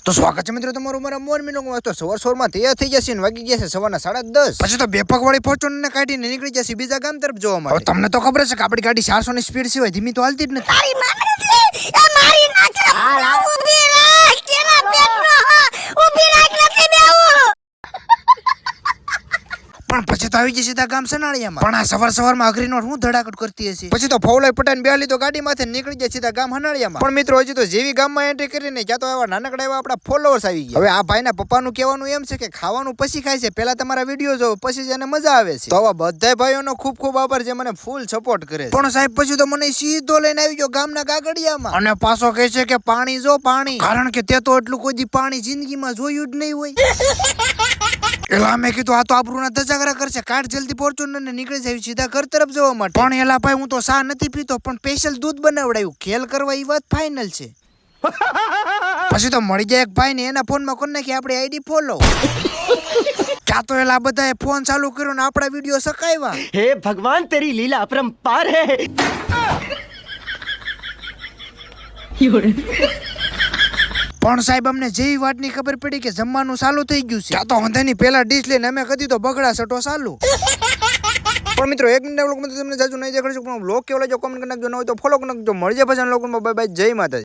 તો સ્વાગત છે મિત્રો તમારું મારા મોરમીનો વાસ્તો સવારમાં તૈયાર થઈ જશે ને વાગી ગયા છે સવારના 10:30 પછી તો બે પગવાળી ફોર્ચ્યુનર ને કાઢીને નીકળી જશે બીજા ગામ તરફ જોવા માટે। તમને તો ખબર છે કે આપણી ગાડી 400 ની સ્પીડ સિવાય ધીમી તો હાલતી જ નથી। તારી માનસલી એ મારી નાચરા ઊભી રાખ કેના પેટનો ઊભી રાખ નથી દેવું। પણ પછી તો આવી જશે સીધા ગામ સનાળિયામાં। પણ આ સવારમાં અઘરીનો હું ધડાકડ કરતી હશે। પછી તો ફોવલાઈ પટાઈને બેહલી તો ગાડી માંથી નીકળી જાય સીધા ગામ હનાળિયામાં। પણ મિત્રો હજી તો જેવી ગામમાં એન્ટ્રી કરીને ક્યાં તો આવા નાનકડા એવા આપણા ફોલોઅર્સ આવી ગયા। હવે આ ભાઈના પપ્પાનું કહેવાનું એમ છે કે ખાવાનું પછી ખાય છે, પહેલા તમારા વિડીયો જોવો પછી જ એને મજા આવે છે। તો આવા બધા ભાઈઓનો ખૂબ ખૂબ આભાર જે મને ફૂલ સપોર્ટ કરે છે। પણ સાહેબ પછી તો મને સીધો લઈને આવી ગયો ગામના ગાગડિયામાં અને પાછો કહે છે કે પાણી જો પાણી, કારણ કે તે તો એટલું કોઈ પાણી જિંદગીમાં જોયું જ નહીં હોય। એલા મેં કીધું આ તો આબરૂના ધજાગરા કરશે, કાઢ જલ્દી ફોર્ચ્યુનર ને નીકળી જાય સીધા ઘર તરફ જવા માટે। પણ એલા ભાઈ હું તો સા નથી પીતો પણ સ્પેશિયલ દૂધ બનાવડાયું, ખેલ કરવા એ વાત ફાઇનલ છે। પછી તો મળી જાય એક ભાઈ ને એના ફોનમાં કોણ નાખી આપણી આઈડી ફોલો। ક્યાં તો એલા બધાએ ફોન ચાલુ કર્યો ને આપણા વિડીયો સકાવ્યા। हे भगवान तेरी लीला अपरंपार है। પણ સાહેબ અમને જેવી વાતની ખબર પડી કે જમવાનું ચાલુ થઈ ગયું છે, ત્યાં તો વાંધાની પહેલા ડીશ લઈને અમે કદી તો બગડા સટો ચાલુ। પણ મિત્રો એક મિનિટ વ્લોગમાં તમને જાજુ નહીં દેખાડશું, પણ વ્લોગ કેવો લાગ્યો કોમેન્ટ કરી નાખજો, ન હોય તો ફોલો કરી નાખજો। મળજે પછી લોકોમાં બાય બાય, જય માતાજી।